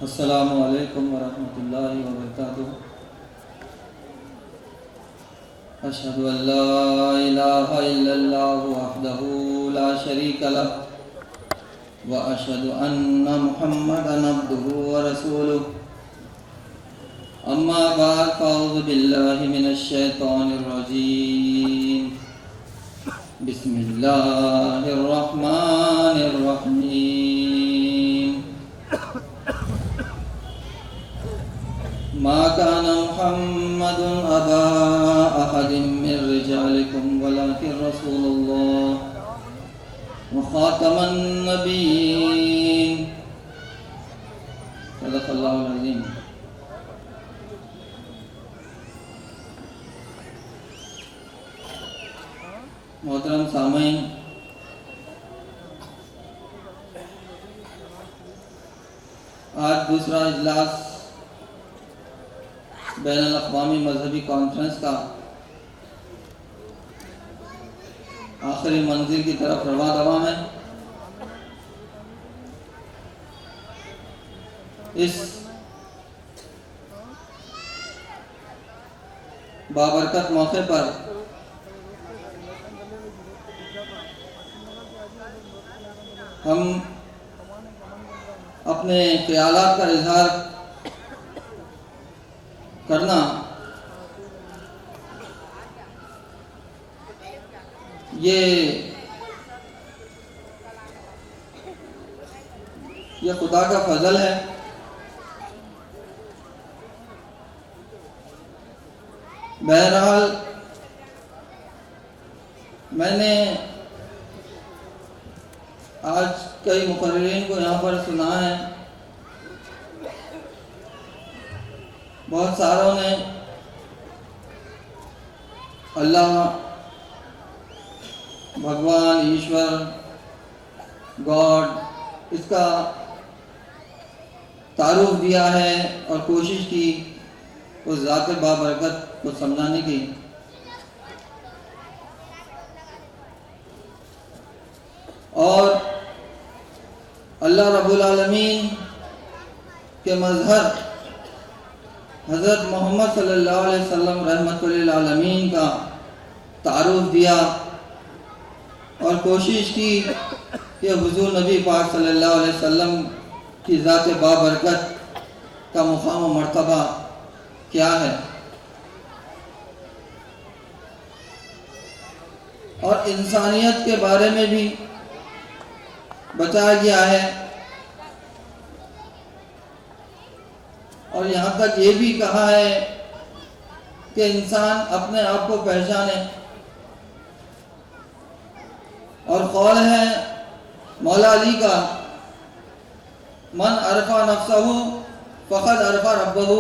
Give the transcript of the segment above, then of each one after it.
السلام علیکم ورحمۃ اللہ وبرکاتہ۔ اشہد ان لا الہ الا اللہ وحدہ لا شریک لہ واشہد ان محمدا عبدہ ورسولہ۔ اما بعد فاعوذ باللہ من الشیطان الرجیم۔ بسم اللہ الرحمن الرحیم۔ ما كان محمد أبا أحد من رجالكم ولكن رسول الله وخاتم النبيين صدق الله العظيم۔ محترم سامعین، آج دوسرا اجلاس بین الاقوامی مذہبی کانفرنس کا آخری منزل کی طرف رواں دواں ہے۔ اس بابرکت موقع پر ہم اپنے خیالات کا اظہار کرنا یہ خدا کا فضل ہے۔ بہرحال میں نے آج کئی مقررین کو یہاں پر سنا ہے، بہت ساروں نے اللہ، بھگوان، ایشور، گاڈ، اس کا تعارف دیا ہے اور کوشش کی اس ذات بابرکت کو سمجھانے کی۔ اور اللہ رب العالمین کے مظہر حضرت محمد صلی اللہ علیہ وسلم رحمت للعالمین کا تعارف دیا اور کوشش کی کہ حضور نبی پاک صلی اللہ علیہ وسلم کی ذات بابرکت کا مقام و مرتبہ کیا ہے، اور انسانیت کے بارے میں بھی بتایا گیا ہے، اور یہاں تک یہ بھی کہا ہے کہ انسان اپنے آپ کو پہچانے، اور قول ہے مولا علی کا، من عرف نفسہ فقد عرف ربہ،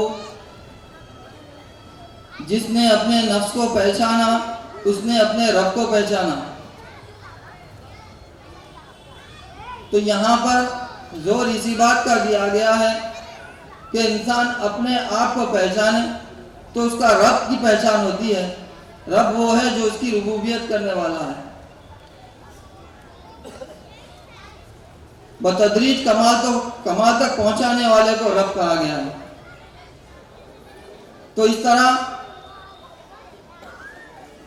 جس نے اپنے نفس کو پہچانا اس نے اپنے رب کو پہچانا۔ تو یہاں پر زور اسی بات کا دیا گیا ہے کہ انسان اپنے آپ کو پہچانے تو اس کا رب کی پہچان ہوتی ہے۔ رب وہ ہے جو اس کی ربوبیت کرنے والا ہے، بتدریج کمال تک پہنچانے والے کو رب کہا گیا ہے۔ تو اس طرح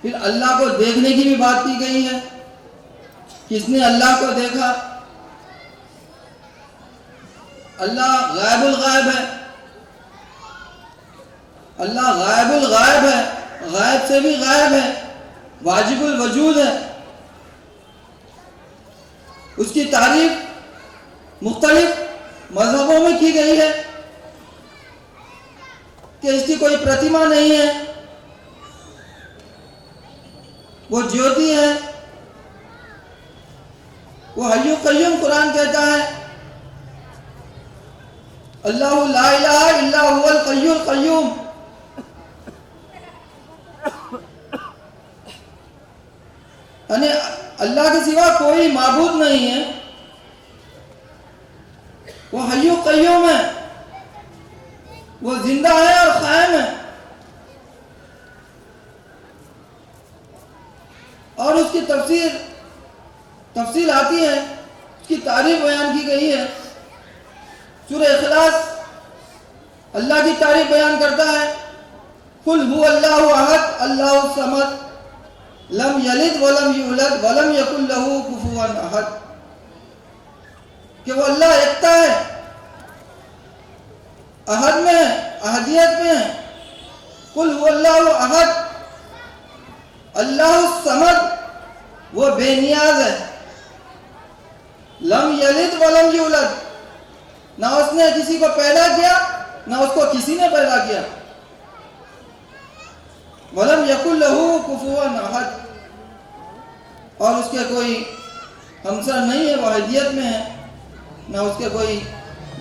پھر اللہ کو دیکھنے کی بھی بات کی گئی ہے۔ کس نے اللہ کو دیکھا؟ اللہ غائب الغائب ہے، اللہ غائب الغائب ہے، غائب سے بھی غائب ہے، واجب الوجود ہے۔ اس کی تعریف مختلف مذہبوں میں کی گئی ہے کہ اس کی کوئی پرتیما نہیں ہے، وہ جیوتی ہے، وہ حی قیوم قرآن کہتا ہے، اللہ لا الہ الا هو الحی القیوم۔ یعنی اللہ کے سوا کوئی معبود نہیں ہے، وہ حی قیوم ہے، وہ زندہ ہے اور قائم ہے، اور اس کی تفصیل آتی ہے، اس کی تعریف بیان کی گئی ہے۔ سورہ اخلاص اللہ کی تعریف بیان کرتا ہے، قل هو اللہ احد اللہ الصمد لم یلد ولم یولد ولم یکن له کفوا احد، کہ وہ اللہ ایکتا ہے، احد میں ہے، احدیت میں ہے۔ قل هو اللہ احد اللہ الصمد، وہ بے نیاز ہے، لم یلد ولم یولد، نہ اس نے کسی کو پیدا کیا نہ اس کو کسی نے پیدا کیا، ولم یکن لہ کفوا احد، اور اس کے کوئی ہمسر نہیں ہے، وہ احدیت میں ہے، نہ اس کے کوئی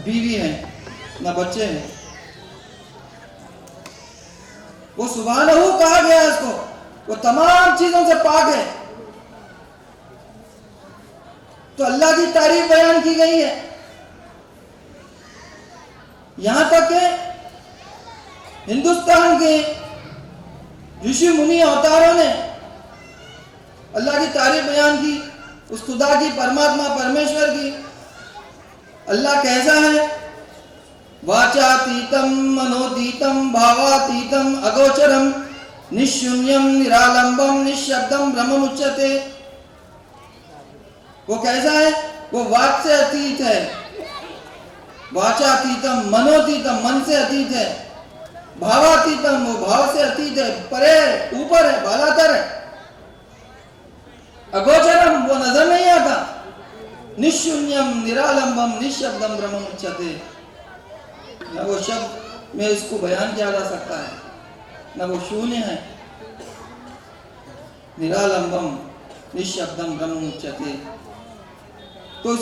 بیوی ہے نہ بچے ہیں۔ وہ سبحانہ کہا گیا اس کو، وہ تمام چیزوں سے پاک ہے۔ تو اللہ کی تعریف بیان کی گئی ہے، یہاں تک کہ ہندوستان کے رشی منی اوتاروں نے اللہ کی تعریف بیان کی، اس خدا کی، پرماتما پرمیشور کی۔ اللہ کیسا ہے؟ واچاتیتم منوتیتم بھاواتیتم اگوچرم نشونیم نرالمبم نشبدم برہمم اچتے۔ وہ کیسا ہے؟ وہ واچ سے اتیت ہے، واچاتیتم، منوتیتم، من سے اتیت ہے، بھاواتیتم، وہ بھاو سے اتیت ہے، پرے، اوپر ہے، بالاتر ہے، اگوچرم، وہ نظر نہیں آتا، نشونیم نرالمبم نشبدم برہمم اچتے، نہ وہ شبد میں اس کو بیان کیا جا سکتا ہے، نہ وہ شونیہ ہے، نرالمبم نشبدم برہمم اچتے۔ تو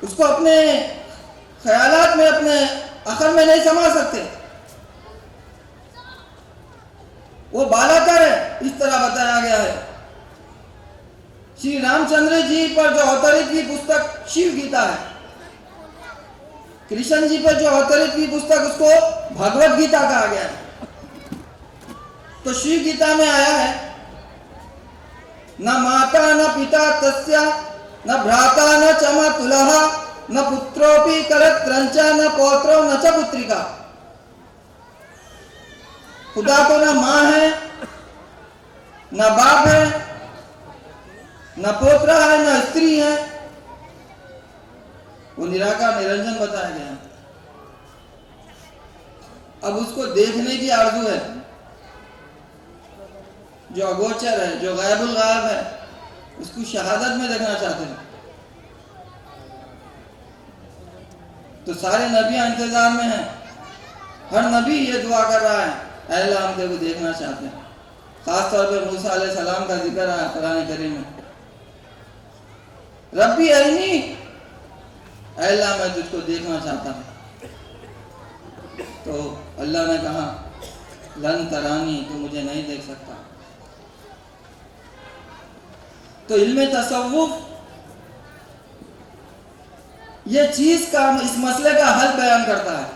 اس کو اپنے خیالات میں، اپنے عقل میں نہیں سما سکتے، وہ بالاتر ہے، اس طرح بتایا گیا ہے۔ شری رام چندر جی پر جو اوترت کی پستک شیو گیتا ہے، کرشن جی پر جو اوترت کی پستک اس کو بھگوت گیتا کہا گیا ہے۔ تو شیو گیتا میں آیا ہے، نہ ماتا نہ پتا تسیا نہ بھراتا نہ چ ماتلہ نہ پتروپی کرترنچا نہ پوترو نہ چ پتریکا۔ خدا کو نہ ماں ہے، نہ باپ ہے، نہ پوترا ہے، نہ استری ہے، وہ نراکار نرنجن بتایا گیا۔ اب اس کو دیکھنے کی آرزو ہے، جو اگوچر ہے، جو غیب الغائب ہے، اس کو شہادت میں دیکھنا چاہتے ہیں۔ تو سارے نبیاں انتظار میں ہیں، ہر نبی یہ دعا کر رہا ہے، اے اللہ ہم تیرے کو دیکھنا چاہتے ہیں۔ خاص طور پہ موسیٰ علیہ السلام کا ذکر آیا قرآن کریم میں، ربی ارنی، اے اللہ میں تجھ کو دیکھنا چاہتا ہوں۔ تو اللہ نے کہا لن ترانی، تو مجھے نہیں دیکھ سکتا۔ تو علم تصوف یہ چیز کا، اس مسئلے کا حل بیان کرتا ہے،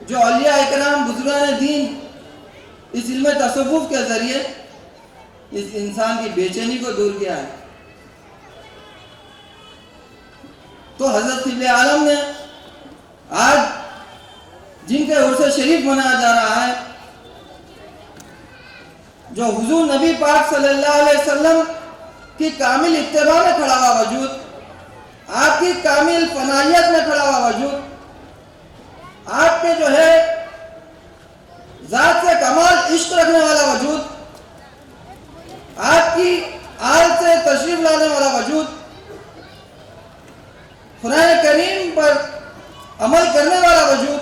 جو اولیاء اکرام بزرگان دین اس علم تصوف کے ذریعے اس انسان کی بے چینی کو دور کیا ہے۔ تو حضرت قبلہ عالم نے آج جن کے عرس شریف منایا جا رہا ہے، جو حضور نبی پاک صلی اللہ علیہ وسلم کی کامل اتباع میں کھڑا ہوا وجود، آپ کی کامل فنائیت میں کھڑا ہوا وجود، آپ کے جو ہے ذات سے کمال عشق رکھنے والا وجود، آپ کی آل سے تشریف لانے والا وجود، قرآن کریم پر عمل کرنے والا وجود،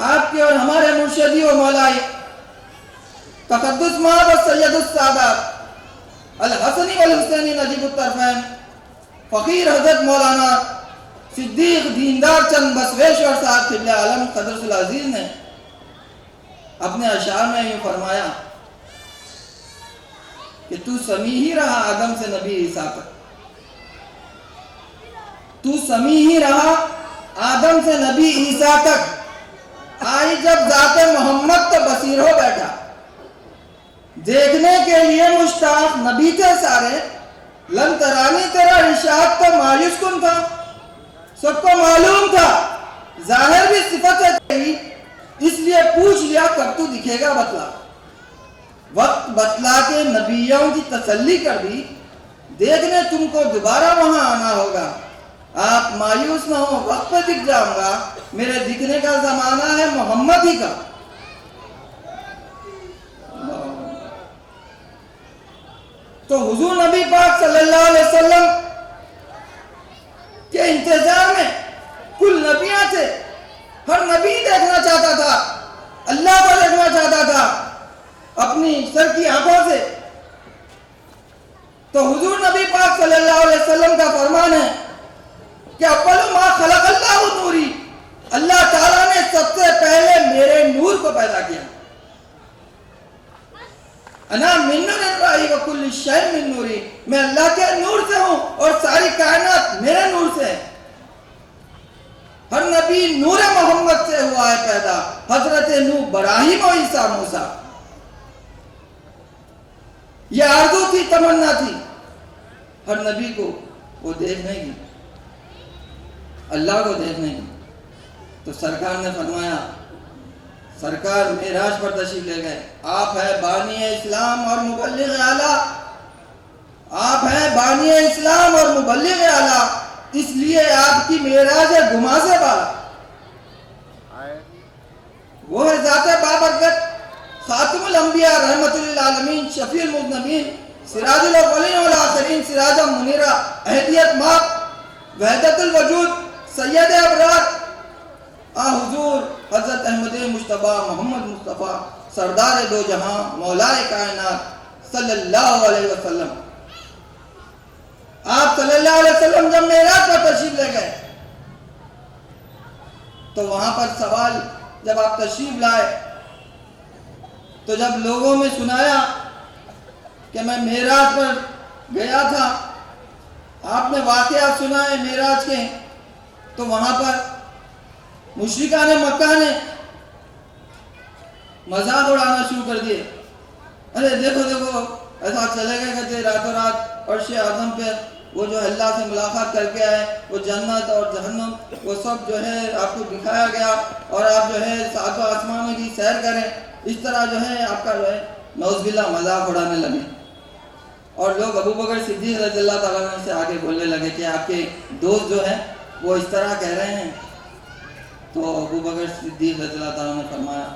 آپ کے اور ہمارے مرشدی و مولائی تقدس مآب سید السادات الحسنی والحسینی نجیب الطرفین فقیر حضرت مولانا صدیق دیندار چند بسویشور صاحب قبلہ عالم قدرۃ العزیز نے اپنے اشعار میں یہ فرمایا کہ تو سمیع ہی رہا آدم سے نبی عیسیٰ تک، تو سمیع ہی رہا آدم سے نبی عیسیٰ تک، آئی جب ذات محمد تو بصیر ہو بیٹھا، دیکھنے کے لیے مشتاق نبی تھے سارے، لن ترانی تیرا ارشاد تو مایوس کن تھا، سب کو معلوم تھا ظاہر بھی صفت ہے، اس لیے پوچھ لیا کب تو دکھے گا بتلا۔ وقت بتلا کے نبیوں کی تسلی کر دی، دیکھنے تم کو دوبارہ وہاں آنا ہوگا، آپ مایوس نہ ہو، وقت پہ دکھ جاؤں گا، میرے دکھنے کا زمانہ ہے محمد ہی کا۔ تو حضور نبی پاک صلی اللہ علیہ وسلم کے انتظار میں کل نبیاں تھے، ہر نبی دیکھنا چاہتا تھا، اللہ کو دیکھنا چاہتا تھا اپنی سر کی آنکھوں سے۔ تو حضور نبی پاک صلی اللہ علیہ وسلم کا فرمان ہے کہ اول ما خلق اللہ نوری، اللہ تعالیٰ نے سب سے پہلے میرے نور کو پیدا کیا۔ انا من نور اللہ وکل شیء من نوری، میں اللہ کے نور سے ہوں اور ساری کائنات میرے نور سے ہے۔ ہر نبی نور محمد سے ہوا ہے پیدا، حضرت نوح، ابراہیم و عیسیٰ، موسیٰ۔ یہ آرزو تھی، تمنا تھی ہر نبی کو وہ دیکھنے کی، اللہ کو دیکھنے کی۔ تو سرکار نے فرمایا، سرکار معراج پر تشریف لے گئے، آپ ہیں بانی اسلام اور مبلغ اعلیٰ، آپ ہیں بانی اسلام اور مبلغ اعلیٰ، اس لیے آپ کی معراج ہے گما سے بالا۔ وہ ہے ذات بابرکت، خاتم الانبیاء، رحمت للعالمین، شفیع المذنبین، سراج الاولین والآخرین، سراج منیرہ، اہدیت ماپ، وحدت الوجود، سید ابرار، حضور حضرت احمد مصطفیٰ محمد مصطفیٰ، سردار دو جہاں، مولائے کائنات صلی اللہ علیہ وسلم۔ آپ صلی اللہ علیہ وسلم جب معراج پر تشریف لے گئے تو وہاں پر سوال، جب آپ تشریف لائے تو جب لوگوں میں سنایا کہ میں معراج پر گیا تھا، آپ نے واقعات سنائے معراج کے، تو وہاں پر مشرکان مکہ نے مذاق اڑانا شروع کر دیے، ارے دیکھو دیکھو ایسا چلے گئے کہتے راتوں رات عرش اعظم پہ وہ جو اللہ سے ملاقات کر کے آئے، وہ جنت اور جہنم وہ سب جو ہے آپ کو دکھایا گیا، اور آپ جو ہے ساتوں آسمانوں کی سیر کریں، اس طرح جو ہے آپ کا جو ہے نعوذ باللہ مذاق اڑانے لگے۔ اور لوگ ابو بکر صدیق رضی اللہ تعالیٰ عنہ سے آگے بولنے لگے کہ آپ کے دوست جو ہیں وہ اس طرح کہہ رہے ہیں۔ تو ابو بکر صدیق رضی اللہ تعالیٰ نے فرمایا،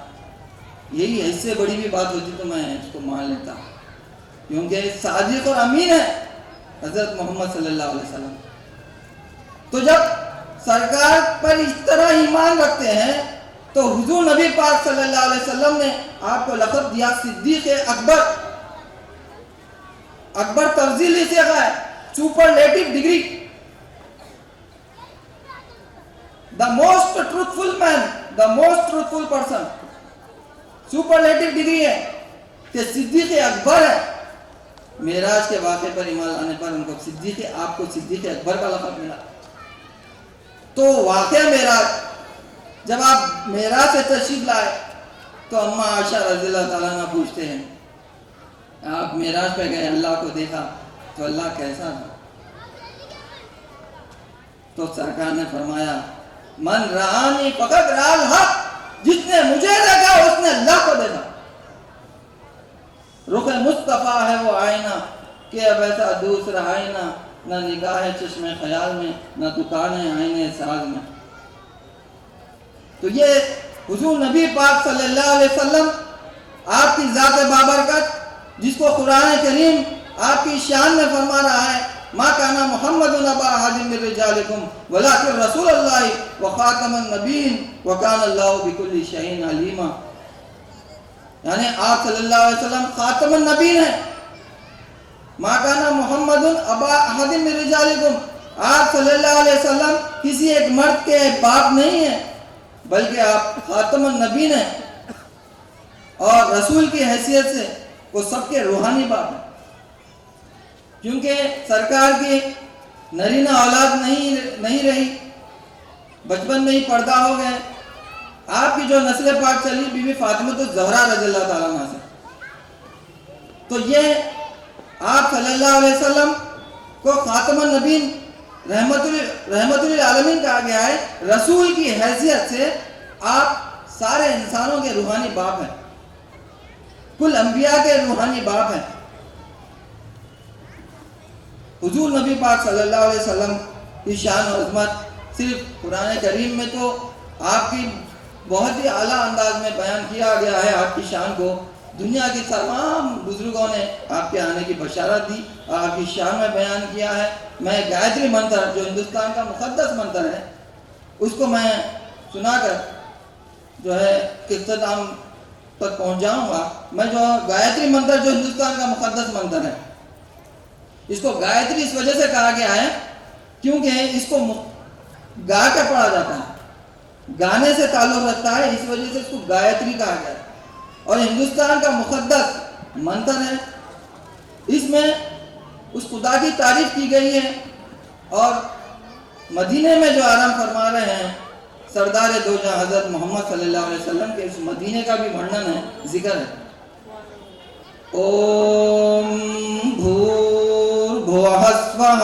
یہی اس سے بڑی بھی بات ہوتی تو میں اس کو مان لیتا، کیونکہ صادق اور امین ہے حضرت محمد صلی اللہ علیہ وسلم۔ تو جب سرکار پر اس طرح ایمان رکھتے ہیں تو حضور نبی پاک صلی اللہ علیہ وسلم نے آپ کو لقب دیا صدیق اکبر۔ اکبر تفضیلی صیغہ ہے، superlative degree, the most truthful man, the most truthful person، superlative degree ہے کہ صدیق اکبر ہے۔ معراج کے واقعے پر ایمان لانے پر ان کو آپ کو صدیق اکبر کا لقب ملا۔ تو واقعہ معراج، جب آپ معراج سے تشریف لائے تو اماں عائشہ رضی اللہ تعالیٰ عنہ پوچھتے ہیں، آپ معراج پہ گئے، اللہ کو دیکھا تو اللہ کیسا تھا؟ تو سرکار نے فرمایا، من رآنی فقد رأى الحق، جس نے مجھے دیکھا اس نے اللہ کو دیکھا۔ رخ مصطفیٰ ہے وہ آئینہ کہ اب ایسا دوسرا آئینہ، نہ نگاہ چشم خیال میں، نہ دکان آئینے ساز میں۔ تو یہ حضور نبی پاک صلی اللہ علیہ وسلم، آپ کی ذات بابرکت، جس کو قرآن کریم آپ کی شان میں فرما رہا ہے، ما کان محمد ابا احد من رجالکم ولکن رسول اللہ وخاتم النبیین وکان اللہ بکل شیء علیما۔ یعنی آپ صلی اللہ علیہ وسلم خاتم النبیین ہیں۔ ما کان محمد ابا احد من رجالکم، آپ صلی اللہ علیہ وسلم کسی ایک مرد کے باپ نہیں ہیں، بلکہ آپ خاتم النبیین ہیں، اور رسول کی حیثیت سے وہ سب کے روحانی باپ ہیں، کیونکہ سرکار کی نرینہ اولاد نہیں رہی، بچپن میں ہی پردہ ہو گئے۔ آپ کی جو نسل پاک چلی بی بی فاطمہ الزہرا رضی اللہ تعالیٰ عنہ سے، تو یہ آپ صلی اللہ علیہ وسلم کو خاتم النبیین رحمت للعالمین کہا گیا ہے، رسول کی حیثیت سے آپ سارے انسانوں کے روحانی باپ ہیں، کل انبیاء کے روحانی باپ ہیں۔ حضور نبی پاک صلی اللہ علیہ وسلم کی شان و عظمت صرف قرآن کریم میں تو آپ کی بہت ہی اعلیٰ انداز میں بیان کیا گیا ہے، آپ کی شان کو دنیا کی تمام بزرگوں نے آپ کے آنے کی بشارت دی اور آپ کی شان میں بیان کیا ہے۔ میں گایتری منتر جو ہندوستان کا مقدس منتر ہے اس کو میں سنا کر جو ہے اختتام تک پہنچ جاؤں گا۔ میں جو گایتری منتر جو ہندوستان کا مقدس منتر ہے، اس کو گایتری اس وجہ سے کہا گیا ہے کیونکہ اس کو گا کر پڑھا جاتا ہے، گانے سے تعلق رکھتا ہے، اس وجہ سے اس کو گایتری کہا گیا ہے اور ہندوستان کا مقدس منتر ہے۔ اس میں اس خدا کی تعریف کی گئی ہے اور مدینے میں جو آرام فرما رہے ہیں سردار دو جہاں حضرت محمد صلی اللہ علیہ وسلم کے اس مدینے کا بھی ورنن ہے، ذکر ہے۔ اوم بھوربھوہ سوః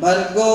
بھرگو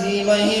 دھیمہی